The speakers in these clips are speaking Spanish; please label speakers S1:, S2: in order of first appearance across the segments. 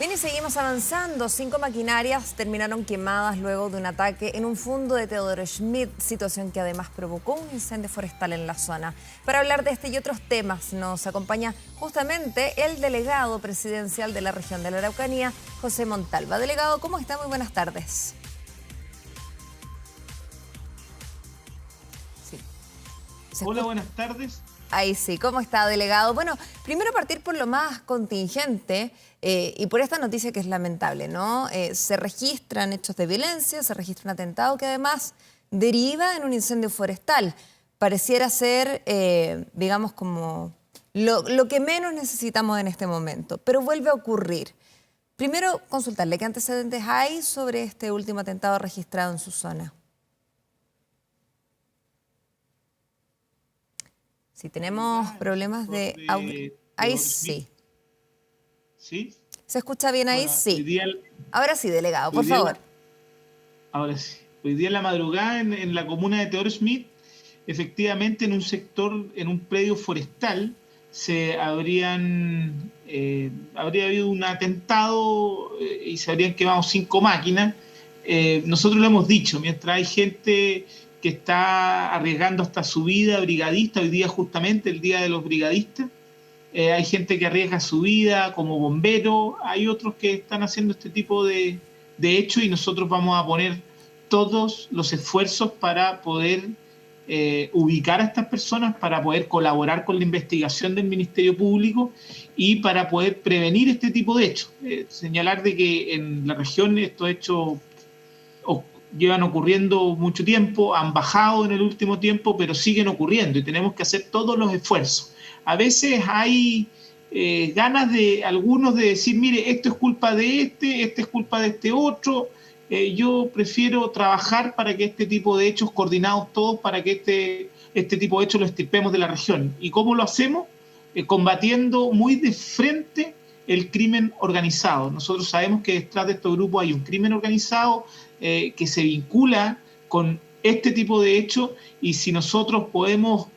S1: Bien, y seguimos avanzando. 5 maquinarias terminaron quemadas luego de un ataque en un fundo de Teodoro Schmidt, situación que además provocó un incendio forestal en la zona. Para hablar de este y otros temas nos acompaña justamente el delegado presidencial de la región de la Araucanía, José Montalva. Delegado, ¿cómo está? Muy buenas tardes. Sí. ¿Se
S2: Hola,
S1: escucha?
S2: buenas tardes.
S1: Ahí sí, ¿cómo está, delegado? Bueno, primero partir por lo más contingente y por esta noticia que es lamentable, ¿no? Se registran hechos de violencia, se registra un atentado que además deriva en un incendio forestal. Pareciera ser, digamos, como lo que menos necesitamos en este momento, pero vuelve a ocurrir. Primero, consultarle qué antecedentes hay sobre este último atentado registrado en su zona. Si tenemos
S2: Madrugada en el
S1: problemas
S2: sector
S1: de audio.
S2: de
S1: Ahí
S2: Teodoro Schmidt,
S1: sí.
S2: ¿sí?
S1: ¿Se escucha bien ahí?
S2: Bueno,
S1: Sí. Ahora sí, delegado,
S2: hoy
S1: por
S2: día,
S1: favor.
S2: ahora sí, hoy día en la madrugada en la comuna de Teodoro Schmidt, efectivamente en un sector, en un predio forestal, habría habido un atentado y se habrían quemado 5 máquinas. Nosotros lo hemos dicho, mientras hay gente que está arriesgando hasta su vida brigadista, hoy día justamente el día de los brigadistas, hay gente que arriesga su vida como bombero, hay otros que están haciendo este tipo de hechos y nosotros vamos a poner todos los esfuerzos para poder ubicar a estas personas, para poder colaborar con la investigación del Ministerio Público y para poder prevenir este tipo de hechos. Señalar de que en la región estos hechos llevan ocurriendo mucho tiempo, han bajado en el último tiempo, pero siguen ocurriendo y tenemos que hacer todos los esfuerzos. A veces hay ganas de algunos de decir, mire, esto es culpa de este es culpa de este otro. Yo prefiero trabajar para que este tipo de hechos, coordinados todos, para que este tipo de hechos lo estirpemos de la región. ¿Y cómo lo hacemos? Combatiendo muy de frente el crimen organizado. Nosotros sabemos que detrás de estos grupos hay un crimen organizado que se vincula con este tipo de hechos y si nosotros podemos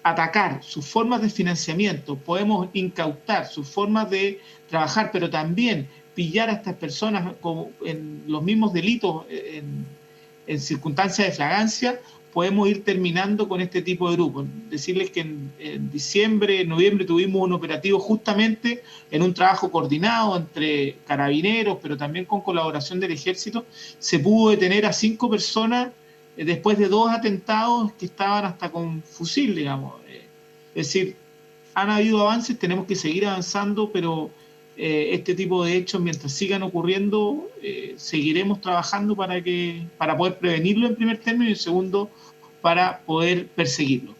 S2: atacar sus formas de financiamiento, podemos incautar sus formas de trabajar, pero también pillar a estas personas como en los mismos delitos en circunstancias de flagrancia, podemos ir terminando con este tipo de grupos. Decirles que en diciembre, en noviembre tuvimos un operativo justamente en un trabajo coordinado entre carabineros, pero también con colaboración del ejército, se pudo detener a 5 personas después de 2 atentados que estaban hasta con fusil, digamos. Es decir, han habido avances, tenemos que seguir avanzando, pero este tipo de hechos, mientras sigan ocurriendo, seguiremos trabajando para poder prevenirlo en primer término y en segundo, para poder perseguirlo.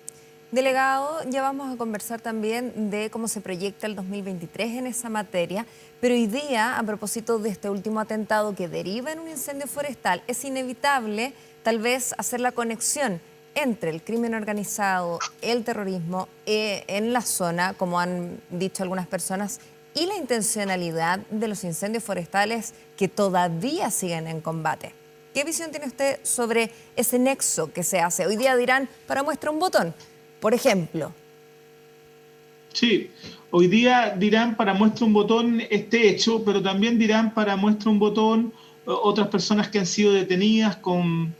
S1: Delegado, ya vamos a conversar también de cómo se proyecta el 2023 en esa materia, pero hoy día, a propósito de este último atentado que deriva en un incendio forestal, es inevitable tal vez hacer la conexión entre el crimen organizado, el terrorismo en la zona, como han dicho algunas personas, y la intencionalidad de los incendios forestales que todavía siguen en combate. ¿Qué visión tiene usted sobre ese nexo que se hace? Hoy día dirán, para muestra un botón, por ejemplo.
S2: Sí, hoy día dirán para muestra un botón este hecho, pero también dirán para muestra un botón otras personas que han sido detenidas con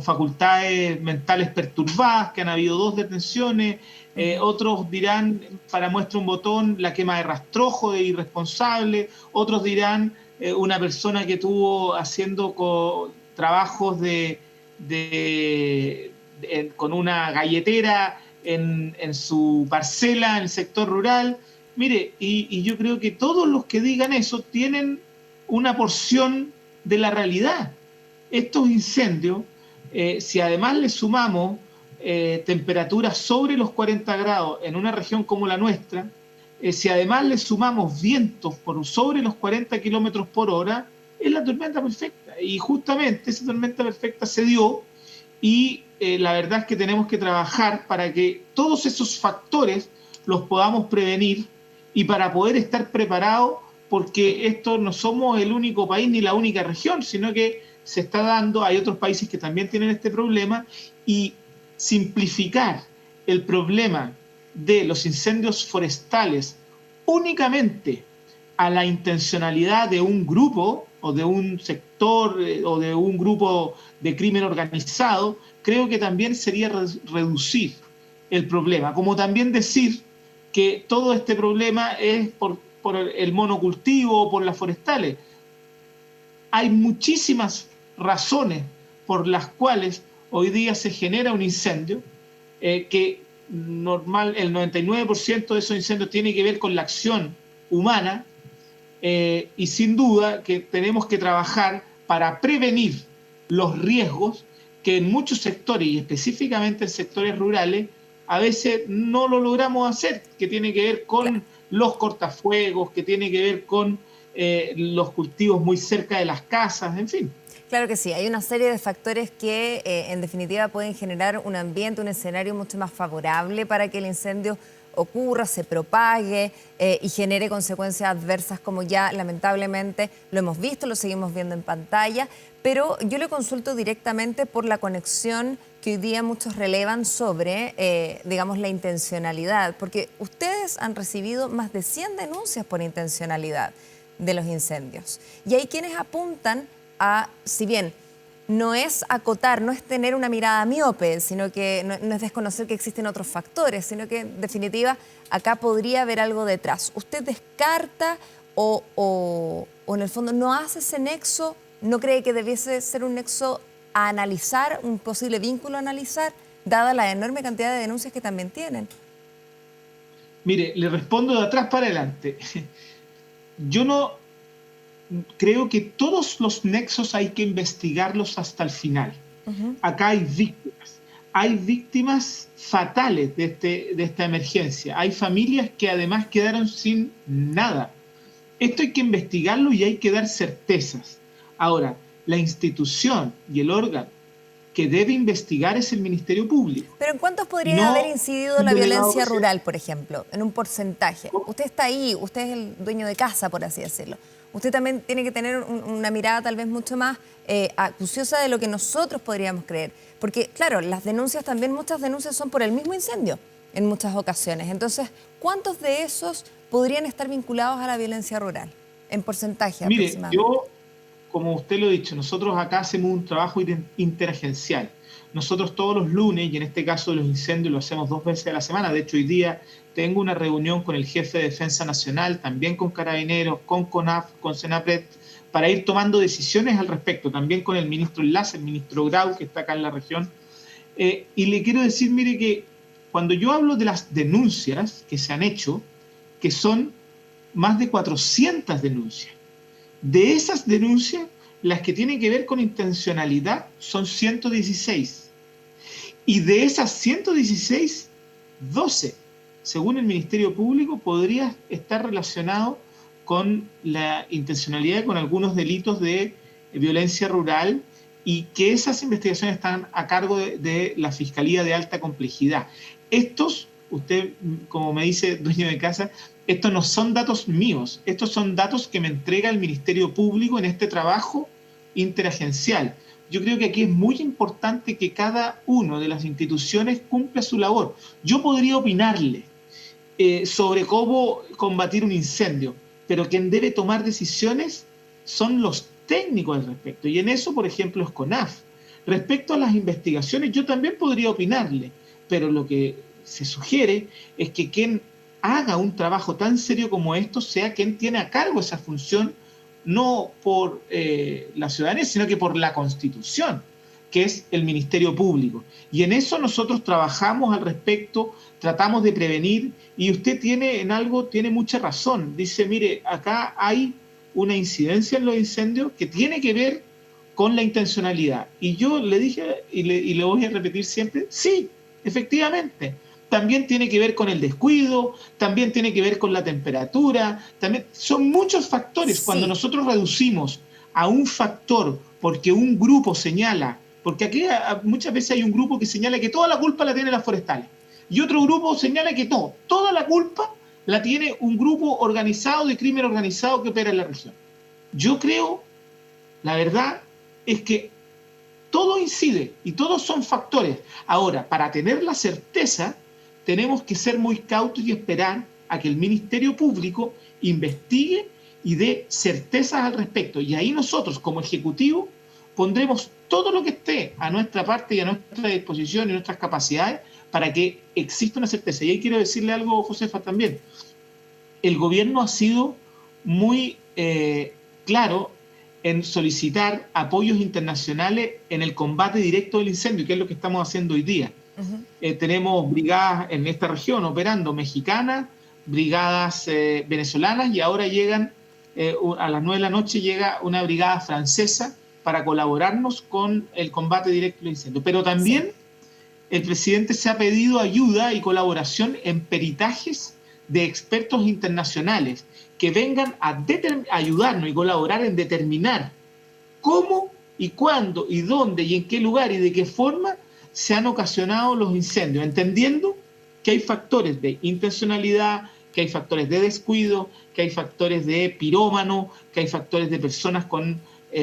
S2: facultades mentales perturbadas, que han habido 2 detenciones. Otros dirán para muestra un botón la quema de rastrojo de irresponsable. Otros dirán una persona que estuvo haciendo trabajos con una galletera en su parcela, en el sector rural. Mire, y yo creo que todos los que digan eso tienen una porción de la realidad. Estos incendios, si además le sumamos temperaturas sobre los 40 grados en una región como la nuestra, si además le sumamos vientos por sobre los 40 kilómetros por hora, es la tormenta perfecta. Y justamente esa tormenta perfecta se dio y la verdad es que tenemos que trabajar para que todos esos factores los podamos prevenir y para poder estar preparados, porque esto no somos el único país ni la única región, sino que se está dando, hay otros países que también tienen este problema, y simplificar el problema de los incendios forestales únicamente a la intencionalidad de un grupo o de un sector o de un grupo de crimen organizado, creo que también sería reducir el problema, como también decir que todo este problema es por el monocultivo o por las forestales. Hay muchísimas razones por las cuales hoy día se genera un incendio, que el 99% de esos incendios tiene que ver con la acción humana, y sin duda que tenemos que trabajar para prevenir los riesgos que en muchos sectores, y específicamente en sectores rurales, a veces no lo logramos hacer, que tiene que ver con los cortafuegos, que tiene que ver con los cultivos muy cerca de las casas, en fin.
S1: Claro que sí, hay una serie de factores que en definitiva pueden generar un ambiente, un escenario mucho más favorable para que el incendio ocurra, se propague y genere consecuencias adversas como ya lamentablemente lo hemos visto, lo seguimos viendo en pantalla, pero yo le consulto directamente por la conexión que hoy día muchos relevan sobre, digamos, la intencionalidad, porque ustedes han recibido más de 100 denuncias por intencionalidad de los incendios y hay quienes apuntan a, si bien no es acotar, no es tener una mirada miope, sino que no es desconocer que existen otros factores, sino que en definitiva acá podría haber algo detrás. ¿Usted descarta o en el fondo no hace ese nexo? ¿No cree que debiese ser un nexo a analizar, un posible vínculo a analizar, dada la enorme cantidad de denuncias que también tienen?
S2: Mire, le respondo de atrás para adelante. Yo no creo que todos los nexos hay que investigarlos hasta el final. Acá hay víctimas fatales de esta emergencia, hay familias que además quedaron sin nada. Esto hay que investigarlo y hay que dar certezas. Ahora, la institución y el órgano que debe investigar es el Ministerio Público.
S1: ¿Pero en cuántos podría haber incidido la violencia rural, por ejemplo, en un porcentaje? Usted está ahí, usted es el dueño de casa, por así decirlo. Usted también tiene que tener una mirada tal vez mucho más acuciosa de lo que nosotros podríamos creer. Porque, claro, las denuncias también, muchas denuncias son por el mismo incendio en muchas ocasiones. Entonces, ¿cuántos de esos podrían estar vinculados a la violencia rural en porcentaje aproximadamente?
S2: Mire, yo, como usted lo ha dicho, nosotros acá hacemos un trabajo interagencial. Nosotros todos los lunes, y en este caso de los incendios lo hacemos 2 veces a la semana, de hecho hoy día tengo una reunión con el jefe de Defensa Nacional, también con Carabineros, con CONAF, con Senapred, para ir tomando decisiones al respecto, también con el ministro Enlace, el ministro Grau, que está acá en la región. Y le quiero decir, mire, que cuando yo hablo de las denuncias que se han hecho, que son más de 400 denuncias, de esas denuncias, las que tienen que ver con intencionalidad son 116. Y de esas 116, 12, según el Ministerio Público, podría estar relacionado con la intencionalidad, con algunos delitos de violencia rural, y que esas investigaciones están a cargo de la Fiscalía de Alta Complejidad. Estos, usted, como me dice, dueño de casa, estos no son datos míos, estos son datos que me entrega el Ministerio Público en este trabajo interagencial. Yo creo que aquí es muy importante que cada una de las instituciones cumpla su labor. Yo podría opinarle sobre cómo combatir un incendio, pero quien debe tomar decisiones son los técnicos al respecto. Y en eso, por ejemplo, es CONAF. Respecto a las investigaciones, yo también podría opinarle, pero lo que se sugiere es que quien haga un trabajo tan serio como esto sea quien tiene a cargo esa función, no por la ciudadanía, sino que por la Constitución, que es el Ministerio Público. Y en eso nosotros trabajamos al respecto, tratamos de prevenir, y usted tiene mucha razón. Dice, mire, acá hay una incidencia en los incendios que tiene que ver con la intencionalidad. Y yo le dije, y le voy a repetir siempre, sí, efectivamente. También tiene que ver con el descuido, también tiene que ver con la temperatura, también son muchos factores. Sí. Cuando nosotros reducimos a un factor porque un grupo señala, porque aquí muchas veces hay un grupo que señala que toda la culpa la tienen las forestales, y otro grupo señala que no, toda la culpa la tiene un grupo organizado de crimen organizado que opera en la región. Yo creo, la verdad, es que todo incide y todos son factores. Ahora, para tener la certeza, tenemos que ser muy cautos y esperar a que el Ministerio Público investigue y dé certezas al respecto. Y ahí nosotros, como Ejecutivo, pondremos todo lo que esté a nuestra parte y a nuestra disposición y nuestras capacidades para que exista una certeza. Y ahí quiero decirle algo, Josefa, también. El gobierno ha sido muy claro en solicitar apoyos internacionales en el combate directo del incendio, que es lo que estamos haciendo hoy día. Tenemos brigadas en esta región operando, mexicanas, brigadas venezolanas, y ahora llegan, a las 9 de la noche llega una brigada francesa para colaborarnos con el combate directo del incendio. Pero también el presidente se ha pedido ayuda y colaboración en peritajes de expertos internacionales que vengan a ayudarnos y colaborar en determinar cómo y cuándo y dónde y en qué lugar y de qué forma se han ocasionado los incendios, entendiendo que hay factores de intencionalidad, que hay factores de descuido, que hay factores de pirómano, que hay factores de personas con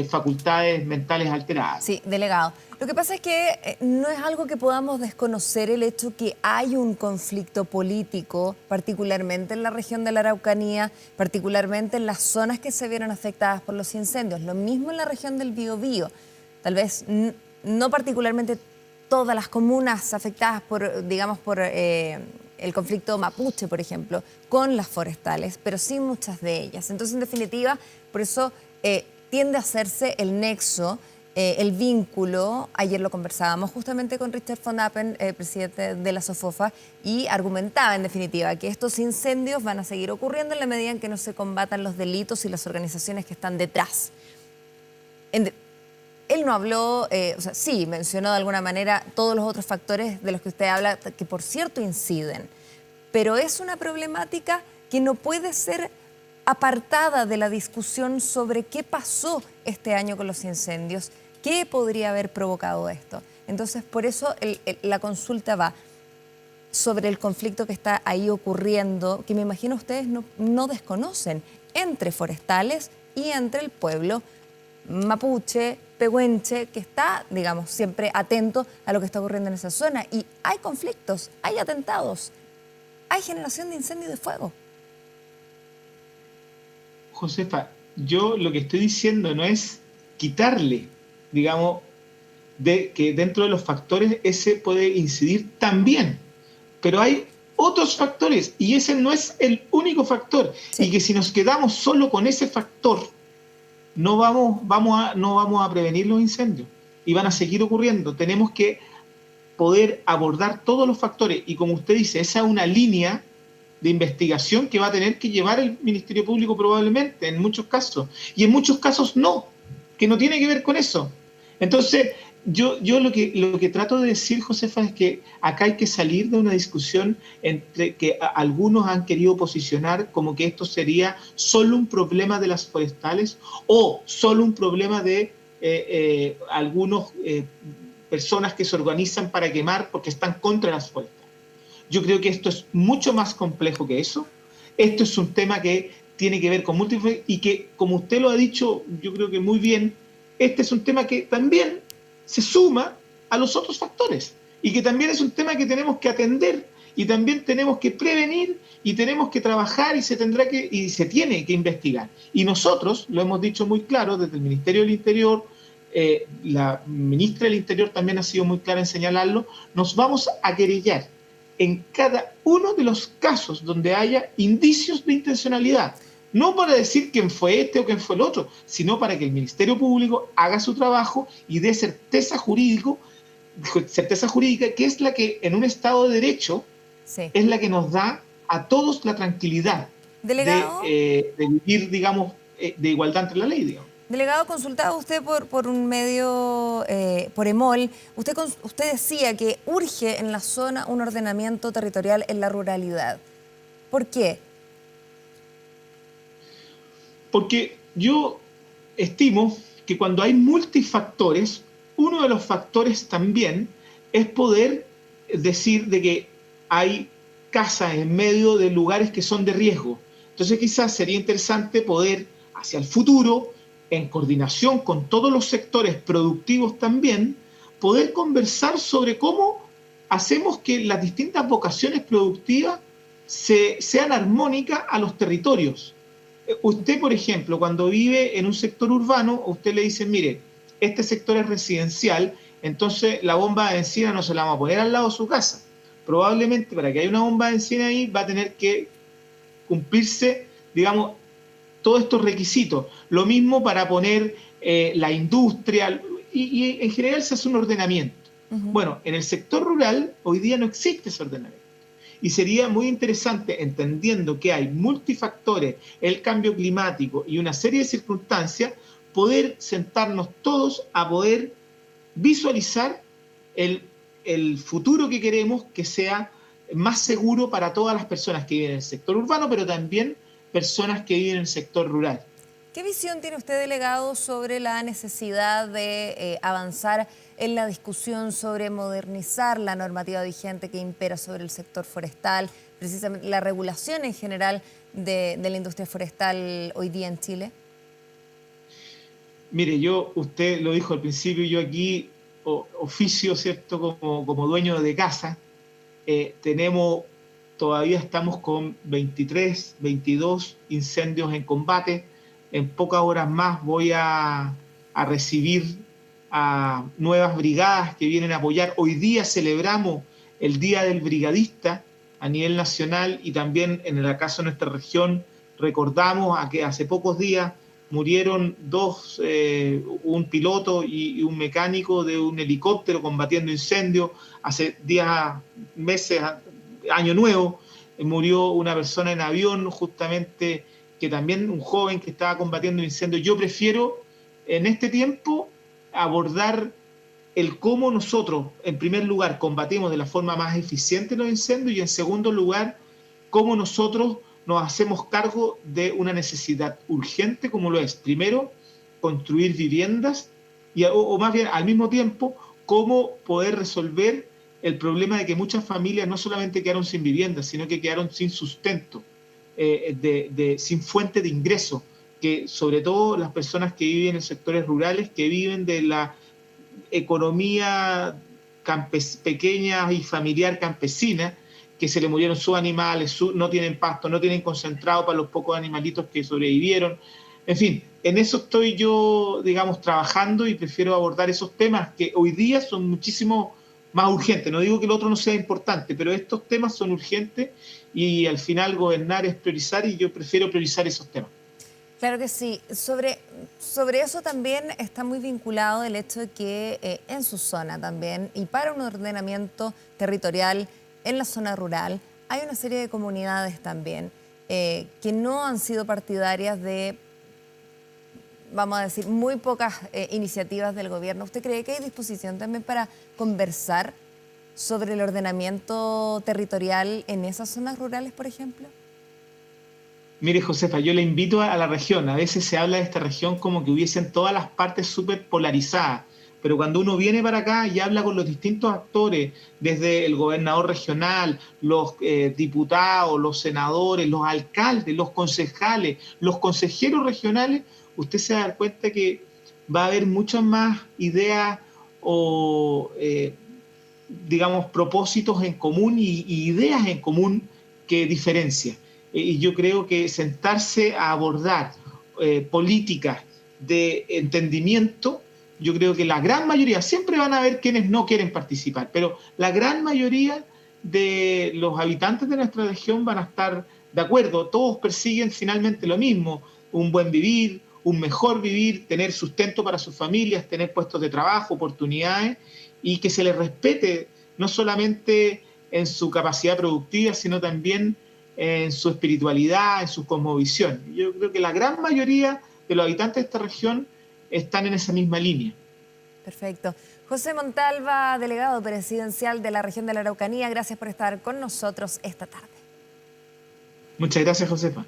S2: facultades mentales alteradas.
S1: Sí, delegado. Lo que pasa es que no es algo que podamos desconocer el hecho que hay un conflicto político, particularmente en la región de la Araucanía, particularmente en las zonas que se vieron afectadas por los incendios. Lo mismo en la región del Biobío. Tal vez no particularmente todas las comunas afectadas por, digamos, por el conflicto mapuche, por ejemplo, con las forestales, pero sí muchas de ellas. Entonces, en definitiva, por eso tiende a hacerse el nexo, el vínculo. Ayer lo conversábamos justamente con Richard von Appen, presidente de la SOFOFA, y argumentaba en definitiva que estos incendios van a seguir ocurriendo en la medida en que no se combatan los delitos y las organizaciones que están detrás. Él no habló, o sea, sí, mencionó de alguna manera todos los otros factores de los que usted habla, que por cierto inciden, pero es una problemática que no puede ser apartada de la discusión sobre qué pasó este año con los incendios, qué podría haber provocado esto. Entonces, por eso la consulta va sobre el conflicto que está ahí ocurriendo, que me imagino ustedes no desconocen, entre forestales y entre el pueblo mapuche, pehuenche, que está, digamos, siempre atento a lo que está ocurriendo en esa zona. Y hay conflictos, hay atentados, hay generación de incendio y de fuego.
S2: Josefa, yo lo que estoy diciendo no es quitarle, digamos, que dentro de los factores ese puede incidir también, pero hay otros factores y ese no es el único factor. Sí. Y que si nos quedamos solo con ese factor, no vamos a prevenir los incendios y van a seguir ocurriendo. Tenemos que poder abordar todos los factores y, como usted dice, esa es una línea de investigación que va a tener que llevar el Ministerio Público probablemente en muchos casos, y en muchos casos no, que no tiene que ver con eso. Entonces, yo lo que trato de decir, Josefa, es que acá hay que salir de una discusión entre que algunos han querido posicionar como que esto sería solo un problema de las forestales o solo un problema de algunas personas que se organizan para quemar porque están contra las forestales. Yo creo que esto es mucho más complejo que eso. Esto es un tema que tiene que ver con múltiples y que, como usted lo ha dicho, yo creo que muy bien, este es un tema que también se suma a los otros factores y que también es un tema que tenemos que atender y también tenemos que prevenir y tenemos que trabajar y se tiene que investigar. Y nosotros, lo hemos dicho muy claro desde el Ministerio del Interior, la ministra del Interior también ha sido muy clara en señalarlo, nos vamos a querellar en cada uno de los casos donde haya indicios de intencionalidad. No para decir quién fue este o quién fue el otro, sino para que el Ministerio Público haga su trabajo y dé certeza jurídica, que es la que en un Estado de Derecho es la que nos da a todos la tranquilidad de vivir, digamos, de igualdad entre la ley, digamos.
S1: Delegado, consultaba usted por un medio, por EMOL, usted decía que urge en la zona un ordenamiento territorial en la ruralidad. ¿Por qué?
S2: Porque yo estimo que cuando hay multifactores, uno de los factores también es poder decir de que hay casas en medio de lugares que son de riesgo. Entonces quizás sería interesante poder, hacia el futuro, en coordinación con todos los sectores productivos también, poder conversar sobre cómo hacemos que las distintas vocaciones productivas sean armónicas a los territorios. Usted, por ejemplo, cuando vive en un sector urbano, usted le dice, mire, este sector es residencial, entonces la bomba de bencina no se la vamos a poner al lado de su casa. Probablemente para que haya una bomba de bencina ahí va a tener que cumplirse, digamos, todos estos requisitos. Lo mismo para poner la industria, y en general se hace un ordenamiento. Bueno, en el sector rural hoy día no existe ese ordenamiento. Y sería muy interesante, entendiendo que hay multifactores, el cambio climático y una serie de circunstancias, poder sentarnos todos a poder visualizar el futuro que queremos, que sea más seguro para todas las personas que viven en el sector urbano, pero también personas que viven en el sector rural.
S1: ¿Qué visión tiene usted, delegado, sobre la necesidad de avanzar en la discusión sobre modernizar la normativa vigente que impera sobre el sector forestal, precisamente la regulación en general de la industria forestal hoy día en Chile?
S2: Mire, usted lo dijo al principio, yo aquí oficio, ¿cierto?, como dueño de casa, todavía estamos con 23, 22 incendios en combate. En pocas horas más voy a recibir a nuevas brigadas que vienen a apoyar. Hoy día celebramos el Día del Brigadista a nivel nacional, y también en el caso de nuestra región recordamos a que hace pocos días murieron un piloto y un mecánico de un helicóptero combatiendo incendios. Hace días, meses, año nuevo, murió una persona en avión, justamente, que también un joven que estaba combatiendo incendios. Yo prefiero en este tiempo abordar el cómo nosotros, en primer lugar, combatimos de la forma más eficiente los incendios, y en segundo lugar, cómo nosotros nos hacemos cargo de una necesidad urgente como lo es, primero, construir viviendas, o más bien al mismo tiempo, cómo poder resolver el problema de que muchas familias no solamente quedaron sin vivienda, sino que quedaron sin sustento, sin fuente de ingreso, que sobre todo las personas que viven en sectores rurales, que viven de la economía pequeña y familiar campesina, que se le murieron sus animales, no tienen pasto, no tienen concentrado para los pocos animalitos que sobrevivieron. En fin, en eso estoy yo, digamos, trabajando, y prefiero abordar esos temas que hoy día son muchísimo más urgentes. No digo que el otro no sea importante, pero estos temas son urgentes, y al final gobernar es priorizar, y yo prefiero priorizar esos temas.
S1: Claro que sí. Sobre eso también está muy vinculado el hecho de que en su zona también, y para un ordenamiento territorial en la zona rural, hay una serie de comunidades también que no han sido partidarias de, vamos a decir, muy pocas iniciativas del gobierno. ¿Usted cree que hay disposición también para conversar sobre el ordenamiento territorial en esas zonas rurales, por ejemplo?
S2: Mire, Josefa, yo le invito a la región. A veces se habla de esta región como que hubiesen todas las partes súper polarizadas, pero cuando uno viene para acá y habla con los distintos actores, desde el gobernador regional, los diputados, los senadores, los alcaldes, los concejales, los consejeros regionales, usted se va a dar cuenta que va a haber muchas más ideas o, digamos, propósitos en común y ideas en común que diferencias. Y yo creo que sentarse a abordar políticas de entendimiento, yo creo que la gran mayoría, siempre van a haber quienes no quieren participar, pero la gran mayoría de los habitantes de nuestra región van a estar de acuerdo. Todos persiguen finalmente lo mismo: un buen vivir, un mejor vivir, tener sustento para sus familias, tener puestos de trabajo, oportunidades, y que se les respete no solamente en su capacidad productiva, sino también en su espiritualidad, en su cosmovisión. Yo creo que la gran mayoría de los habitantes de esta región están en esa misma línea.
S1: Perfecto. José Montalva, delegado presidencial de la región de la Araucanía, gracias por estar con nosotros esta tarde.
S2: Muchas gracias, Josefa.